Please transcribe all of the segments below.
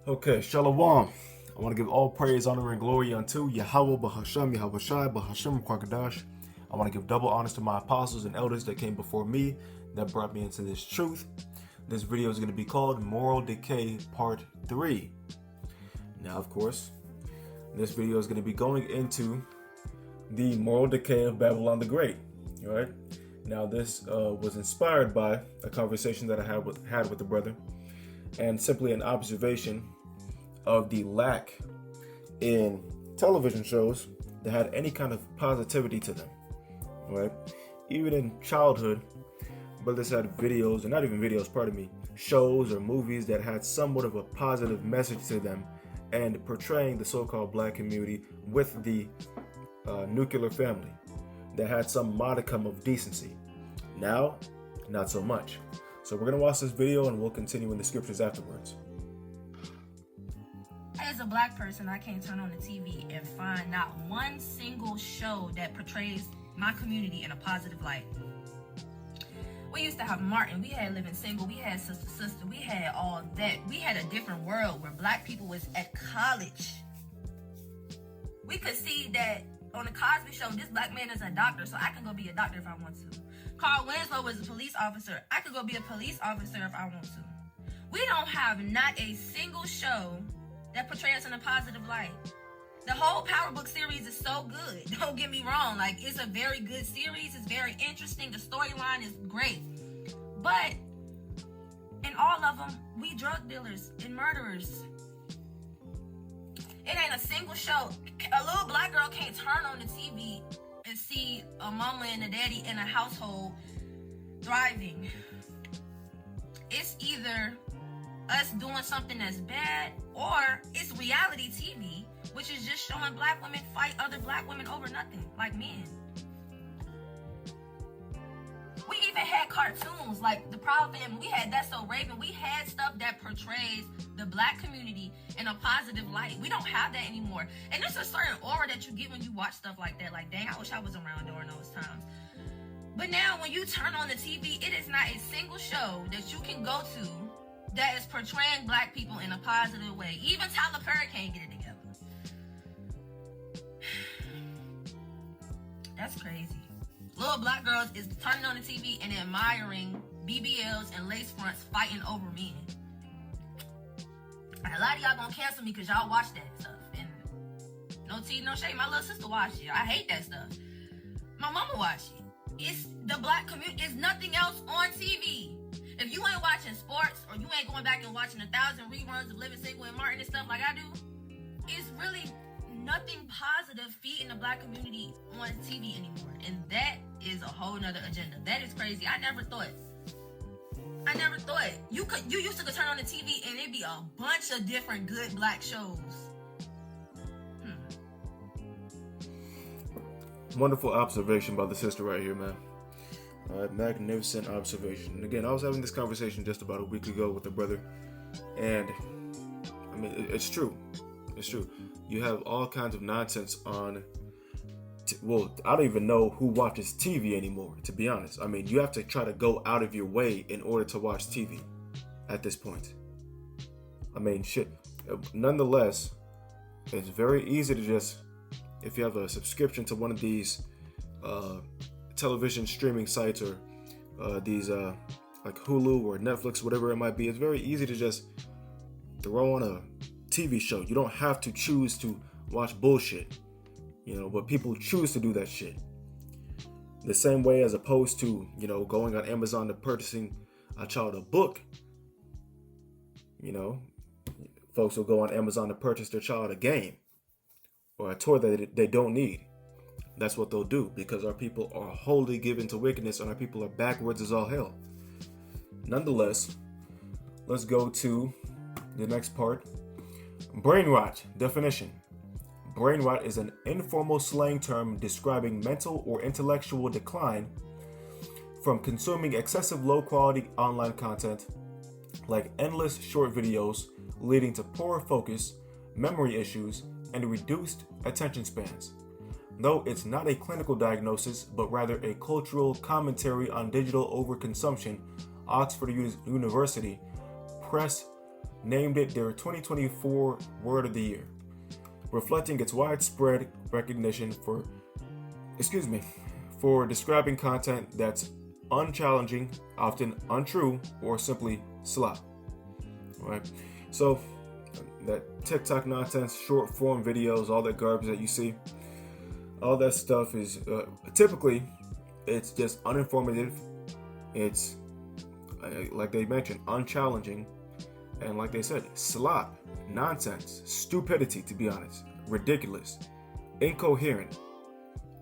Okay, Shalom. I want to give all praise, honor, and glory unto Yahweh, Bahashem, Yahweh Shai, Bahashem, Kwakadash. I want to give double honors to my apostles and elders that came before me, that brought me into this truth. This video is going to be called Moral Decay Part 3. Now, of course, this video is going to be going into the moral decay of Babylon the Great. All right. Now, this was inspired by a conversation that I had with the brother, and simply an observation of the lack in television shows that had any kind of positivity to them. Right? Even in childhood, brothers had videos, or not even videos, pardon me, shows or movies that had somewhat of a positive message to them and portraying the so-called black community with the nuclear family that had some modicum of decency. Now, not so much. So we're going to watch this video and we'll continue in the scriptures afterwards. As a black person, I can't turn on the TV and find not one single show that portrays my community in a positive light. We used to have Martin, we had Living Single, we had Sister Sister, we had all that. We had a different world where black people was at college. We could see that on the Cosby Show, this black man is a doctor, so I can go be a doctor if I want to. Carl Winslow was a police officer. I could go be a police officer if I want to. We don't have not a single show that portrays us in a positive light. The whole Power Book series is so good. Don't get me wrong. Like, it's a very good series. It's very interesting. The storyline is great. But in all of them, we drug dealers and murderers. It ain't a single show. A little black girl can't turn on the TV and see a mama and a daddy in a household thriving. It's either us doing something that's bad, or it's reality TV, which is just showing black women fight other black women over nothing, like men. We even had cartoons like The Proud Family. We had That's So Raven. We had stuff that portrays the black community in a positive light. We don't have that anymore. And there's a certain aura that you get when you watch stuff like that. Like, dang, I wish I was around during those times. But now when you turn on the TV, it is not a single show that you can go to that is portraying black people in a positive way. Even Tyler Perry can't get it together. That's crazy. Little black girls is turning on the TV and admiring BBLs and lace fronts fighting over men. A lot of y'all gonna cancel me because y'all watch that stuff. And no tea, no shade. My little sister watch it. I hate that stuff. My mama watch it. It's the black community. It's nothing else on TV. If you ain't watching sports, or you ain't going back and watching 1,000 reruns of Living Single and Martin and stuff like I do, it's really nothing positive feeding the black community on TV anymore. And that is a whole nother agenda. That is crazy. I never thought you used to turn on the TV and it'd be a bunch of different good black shows. Wonderful observation by the sister right here, man. Magnificent observation. And again, I was having this conversation just about a week ago with a brother, and I mean, it's true. It's true. You have all kinds of nonsense on. Well, I don't even know who watches TV anymore, to be honest. I mean, you have to try to go out of your way in order to watch TV at this point. I mean, shit. Nonetheless, it's very easy to just, if you have a subscription to one of these television streaming sites, or these like Hulu or Netflix, whatever it might be, it's very easy to just throw on a TV show. You don't have to choose to watch bullshit, but people choose to do that shit. The same way, as opposed to, going on Amazon to purchasing a child a book. Folks will go on Amazon to purchase their child a game or a toy that they don't need. That's what they'll do, because our people are wholly given to wickedness and our people are backwards as all hell. Nonetheless, let's go to the next part. Brain rot definition. Brain rot is an informal slang term describing mental or intellectual decline from consuming excessive low-quality online content like endless short videos, leading to poor focus, memory issues, and reduced attention spans. Though it's not a clinical diagnosis, but rather a cultural commentary on digital overconsumption, Oxford University Press named it their 2024 Word of the Year, reflecting its widespread recognition for describing content that's unchallenging, often untrue, or simply slop. Right? So that TikTok nonsense, short form videos, all that garbage that you see, all that stuff is typically it's just uninformative. It's like they mentioned, unchallenging, and like they said, slop, nonsense, stupidity, to be honest, ridiculous, incoherent,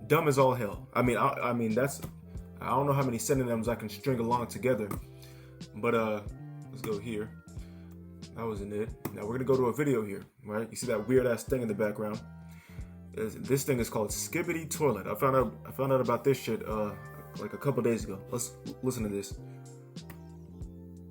dumb as all hell. I mean that's, I don't know how many synonyms I can string along together, but let's go here. That wasn't it. Now we're gonna go to a video here, right? You see that weird ass thing in the background? This thing is called Skibbity Toilet. I found out about this shit like a couple days ago. Let's listen to this.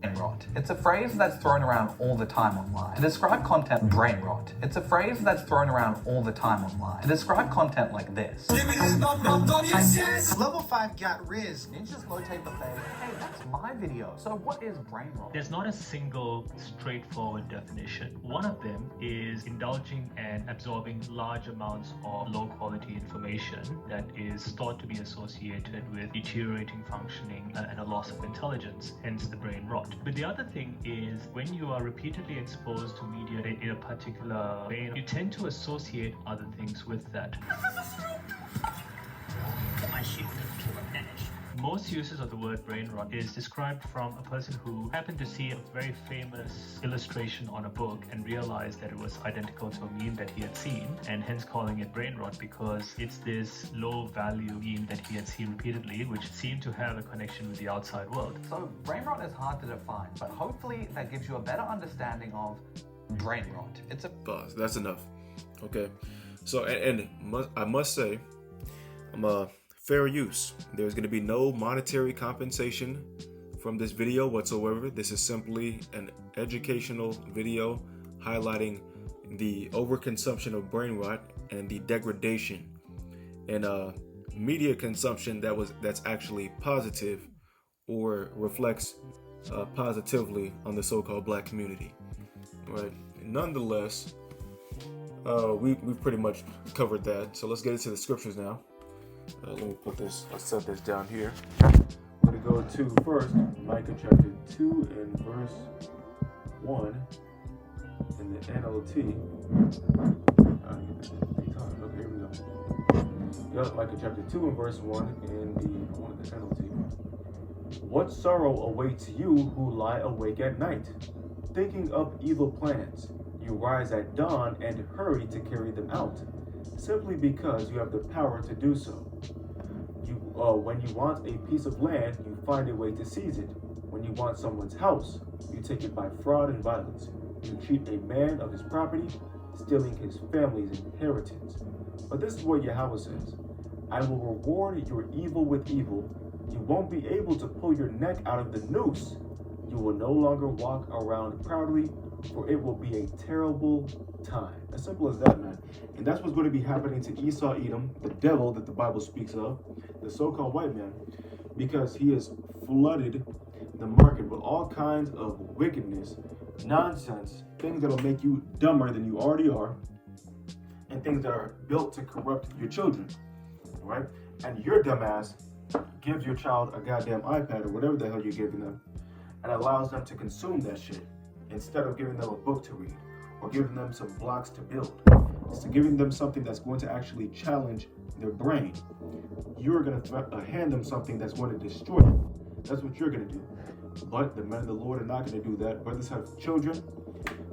Brain rot. It's a phrase that's thrown around all the time online. To describe content, brain rot. It's a phrase that's thrown around all the time online. To describe content like this. Level 5 got Riz. Ninjas low tape the fade. Hey, that's my video. So what is brain rot? There's not a single straightforward definition. One of them is indulging and absorbing large amounts of low quality information that is thought to be associated with deteriorating functioning and a loss of intelligence, hence the brain rot. But the other thing is when you are repeatedly exposed to media in a particular vein, you tend to associate other things with that. My shield to replenish. Most uses of the word brain rot is described from a person who happened to see a very famous illustration on a book and realized that it was identical to a meme that he had seen, and hence calling it brain rot because it's this low value meme that he had seen repeatedly, which seemed to have a connection with the outside world. So brain rot is hard to define, but hopefully that gives you a better understanding of brain rot. It's a Pause. That's enough. Okay. So I must say, fair use. There's going to be no monetary compensation from this video whatsoever. This is simply an educational video highlighting the overconsumption of brain rot and the degradation and media consumption that's actually positive or reflects positively on the so-called black community. Right. Nonetheless, we've pretty much covered that. So let's get into the scriptures now. Let's set this down here. I'm going to go to first Micah chapter 2 and verse 1 in the NLT. Okay, here we go. Yeah, Micah chapter 2 and verse 1 in the NLT. What sorrow awaits you who lie awake at night, thinking up evil plans? You rise at dawn and hurry to carry them out, simply because you have the power to do so. When you want a piece of land, you find a way to seize it. When you want someone's house, you take it by fraud and violence. You cheat a man of his property, stealing his family's inheritance. But this is what Yahweh says: I will reward your evil with evil. You won't be able to pull your neck out of the noose. You will no longer walk around proudly, for it will be a terrible time. As simple as that, man. And that's what's going to be happening to Esau Edom, the devil that the Bible speaks of, the so-called white man, because he has flooded the market with all kinds of wickedness, nonsense, things that'll make you dumber than you already are, and things that are built to corrupt your children, right? And your dumbass gives your child a goddamn iPad or whatever the hell you're giving them, and allows them to consume that shit instead of giving them a book to read or giving them some blocks to build. It's giving them something that's going to actually challenge their brain. You're going to hand them something that's going to destroy them. That's what you're going to do. But the men of the Lord are not going to do that. Brothers have children.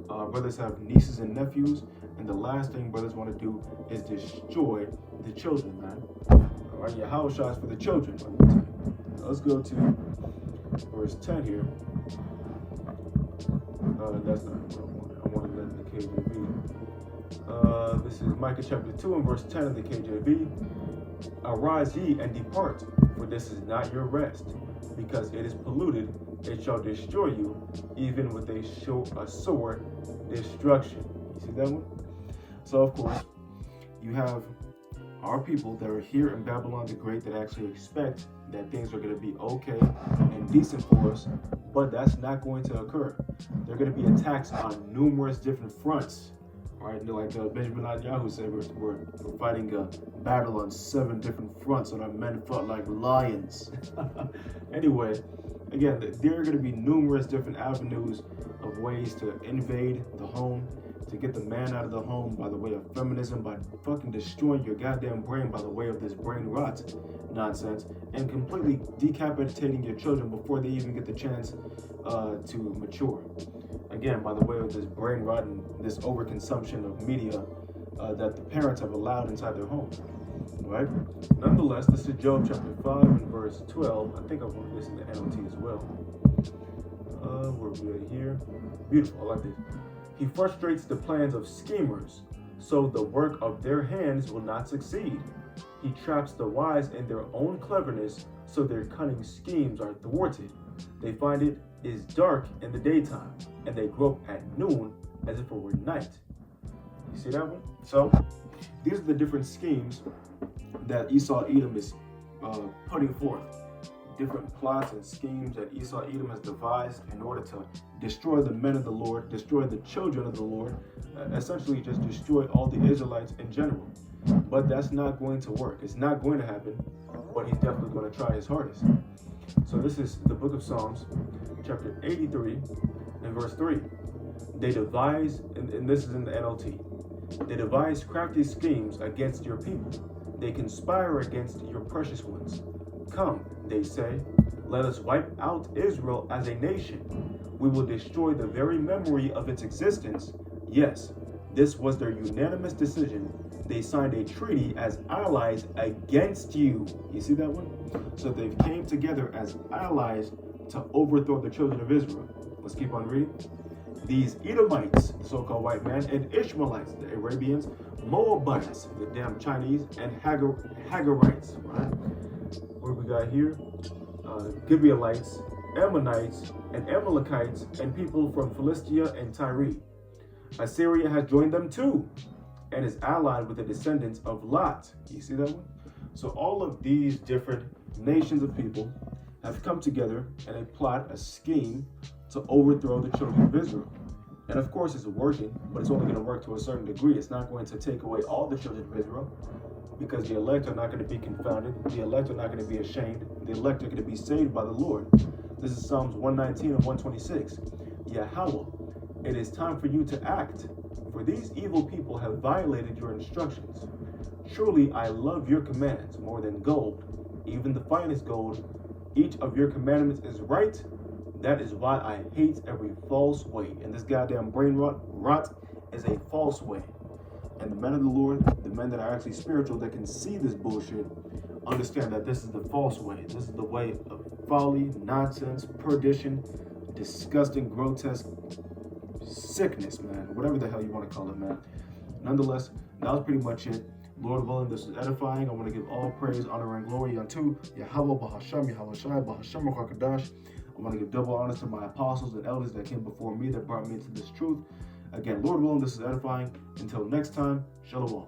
Brothers have nieces and nephews. And the last thing brothers want to do is destroy the children, man. All right, your house shots for the children. Let's go to verse 10 here. That's not what I wanted. I wanted that in the KJV. This is Micah chapter 2 and verse 10 of the KJV. Arise ye and depart, for this is not your rest, because it is polluted. It shall destroy you, even with a sword destruction. You see that one? So of course, you have our people that are here in Babylon the Great that actually expect that things are going to be okay and decent for us but that's not going to occur. There are going to be attacks on numerous different fronts. Right, like Benjamin Netanyahu said, we're fighting a battle on 7 different fronts, and our men fought like lions. Anyway, again, there are going to be numerous different avenues of ways to invade the home, to get the man out of the home by the way of feminism, by fucking destroying your goddamn brain by the way of this brain rot nonsense, and completely decapitating your children before they even get the chance to mature. Again, by the way of this brain rot and this overconsumption of media that the parents have allowed inside their home. Right? Nonetheless, this is Job chapter 5 and verse 12. I think I wrote this in the NLT as well. We're good here. Beautiful, I like this. He frustrates the plans of schemers, so the work of their hands will not succeed. He traps the wise in their own cleverness, so their cunning schemes are thwarted. They find it is dark in the daytime, and they grope at noon as if it were night. You see that one? So, these are the different schemes that Esau Edom is putting forth. Different plots and schemes that Esau Edom has devised in order to destroy the men of the Lord, destroy the children of the Lord, essentially just destroy all the Israelites in general. But that's not going to work. It's not going to happen, but he's definitely going to try his hardest. So this is the book of Psalms, chapter 83 and verse 3. They devise, and this is in the NLT, they devise crafty schemes against your people. They conspire against your precious ones. Come, they say, let us wipe out Israel as a nation. We will destroy the very memory of its existence. Yes, this was their unanimous decision. They signed a treaty as allies against you. You see that one? So they've came together as allies to overthrow the children of Israel. Let's keep on reading. These Edomites, the so-called white man, and Ishmaelites, the Arabians, Moabites, the damn Chinese, and Hagarites, right? What we got here? Gibeonites, Ammonites, and Amalekites, and people from Philistia and Tyre. Assyria has joined them too, and is allied with the descendants of Lot. You see that one? So all of these different nations of people have come together and they plot a scheme to overthrow the children of Israel. And of course it's working, but it's only going to work to a certain degree. It's not going to take away all the children of Israel, because the elect are not going to be confounded. The elect are not going to be ashamed. The elect are going to be saved by the Lord. This is Psalms 119 and 126. Yahweh, it is time for you to act, for these evil people have violated your instructions. Truly, I love your commands more than gold, even the finest gold. Each of your commandments is right. That is why I hate every false way. And this goddamn brain rot is a false way. And the men of the Lord, the men that are actually spiritual, that can see this bullshit, understand that this is the false way. This is the way of folly, nonsense, perdition, disgusting, grotesque sickness, man. Whatever the hell you want to call it, man. Nonetheless, that was pretty much it. Lord willing, this is edifying. I want to give all praise, honor, and glory unto Yahweh, Bahasham, Yahweh Shai, Bahasham, Kwakadash. I want to give double honors to my apostles and elders that came before me, that brought me into this truth. Again, Lord willing, this is edifying. Until next time, Shalom.